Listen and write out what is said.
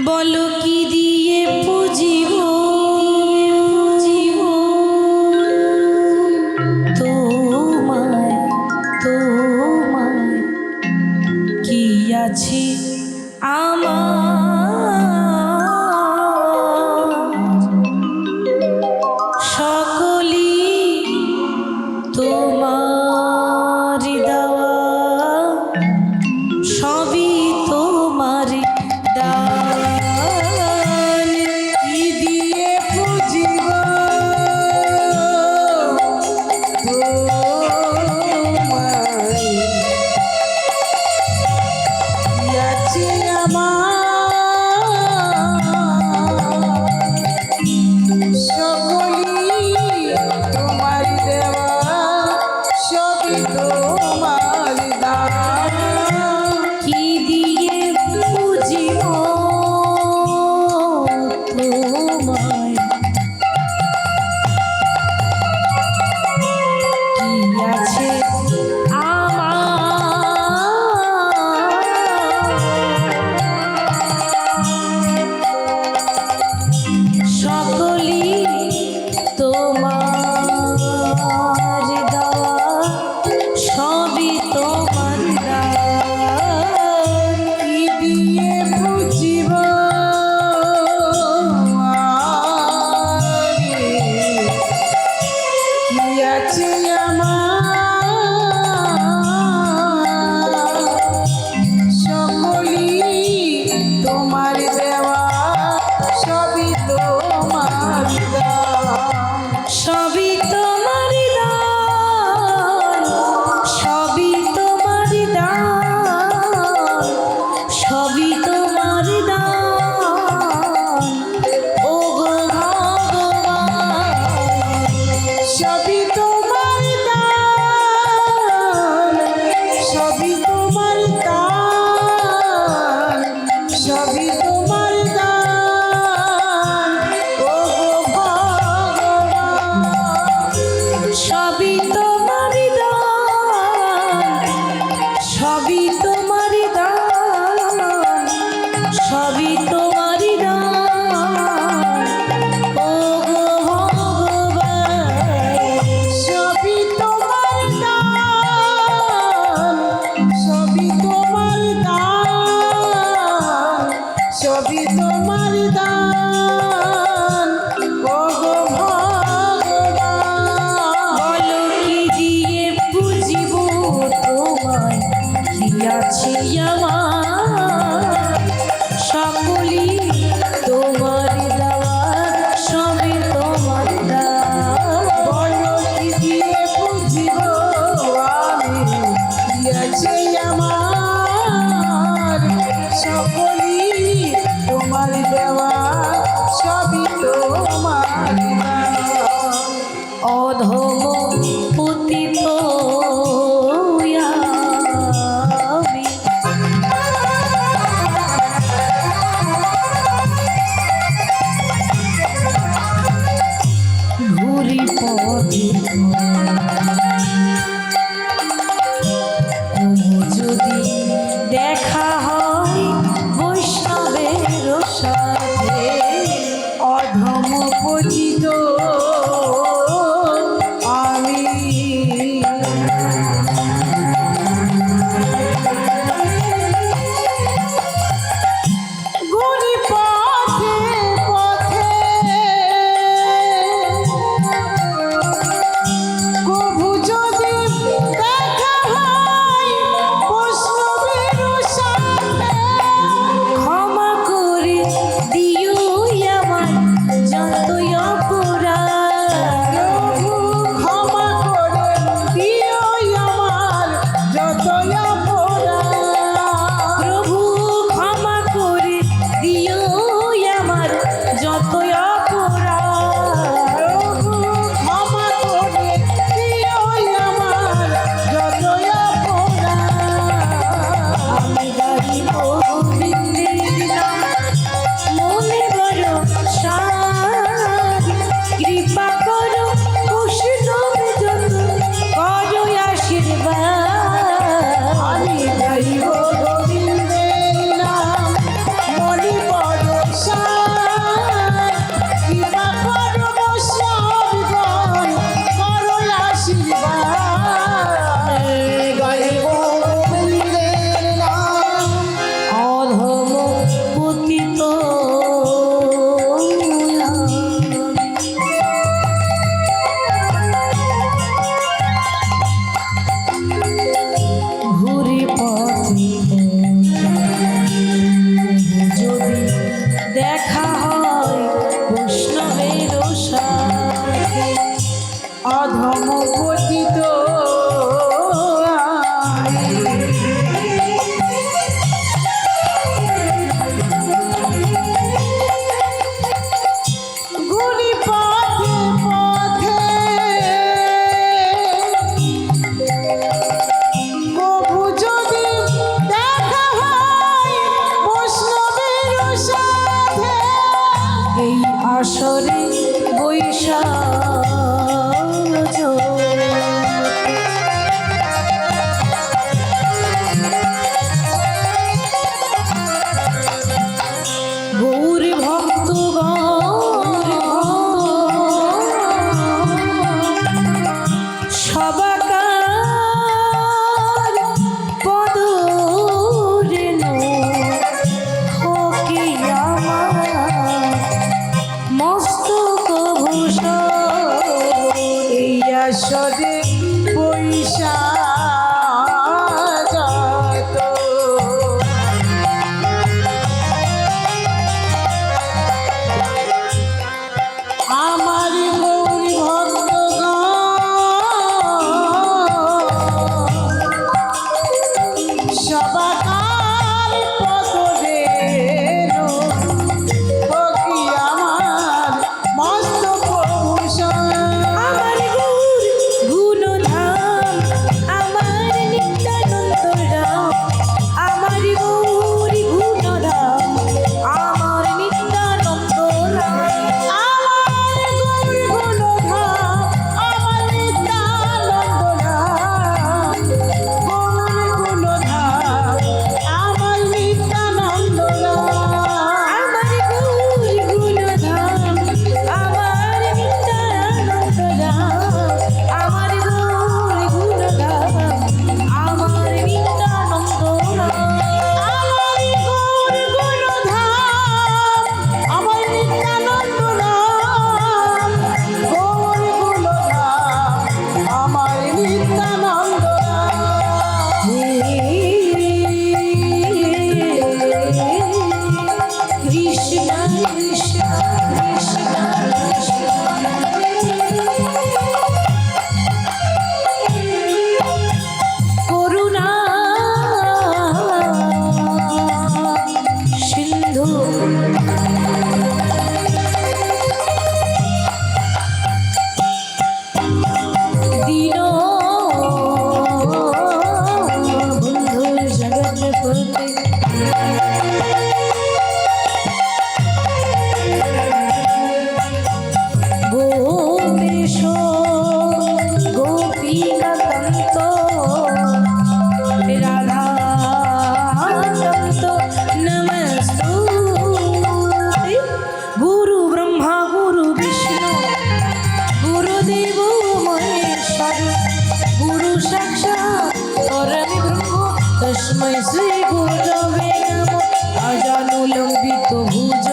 বলো কি দিয়ে পুজিব তোমায় তোমায় কি আছে আমার সকলি তোমার দেওয়া সবই তোমার দান কি দিয়ে পুজিব তোমায় কি আছে আমার সকলি তোমার দেওয়া সবই তোমার দান কি দিয়ে পুজিব তোমায় কি আছে সকলি তোমার দেওয়া সবই তোমার দান কি দিয়ে বুঝিব কি আছে আমার সকলি তোমার দেওয়া সবই তোমার দান সবই তোমার দান সবই তোমার দান সবই তোমার দান ও গো ভগবান সবই তোমার দান সবই তোমার দান সবই তোমার দান ও গো ভগবান সবই তোমার দান সবই তোমার দান সবই তোমার দান ও গো ভগবান সবই তোমার দান সবই তোমার দান সবই তোমার দান ও গো ভগবান বলো কি দিয়ে বুঝিব তোমায় কি আছে আমার সকলি তোমার দেওয়া সবই তোমার দান বলো কি দিয়ে বুঝিব আমি কি আছে আমার সকলি তোমার দেওয়া সবই তোমার দান অধম পতিত আমি ঘুরি পথে যদি দেখা হয় বৈষ্ণবের সাথে অধম পতিত পতিত ঘুরি পথে পথে কবু যদি দেখা হয় বৈষ্ণবের সাথে এই আসরে বৈশাখ গৌর ভক্তগণ সবাকার পদ রেণু হোকি আমার মস্তক ভূষণ এই আসরে বৈশাখ আমার গৌরী ভক্তগণ সবাকার পদে হকি আমার মস্ত ভূষণ আমার গৌর গুণধাম আমার নিত্যানন্দ রাম আমার গৌর গুণধাম আমার নিত্যানন্দ রাম আমার গৌর গুণধাম আমার নিত্যানন্দ রাম গৌর গুণধাম আমার নিত্যানন্দ রাম আমার গৌর গুণধাম আমার নিত্যানন্দ রাম আমার গৌর গুণধাম আমার নিত্যানন্দ রাম আমার গৌর গুণধাম আমার নিত্যানন্দ রাম গৌর গুণধাম আমার নিত্যানন্দ রাম কৃষ্ণ কৃষ্ণ কৃষ্ণ করুণা সিন্ধু দীন বন্ধু জগৎপতি গোপেশ গোপীকান্ত রাধাকান্ত নমস্তুতে গুরু ব্রহ্মা গুরু বিষ্ণু গুরুদেব মহেশ্বর গুরু সাক্ষাৎ পরব্রহ্ম তস্मै শ্রী গুরবে নমঃ আজানুলম্বিত ভুজ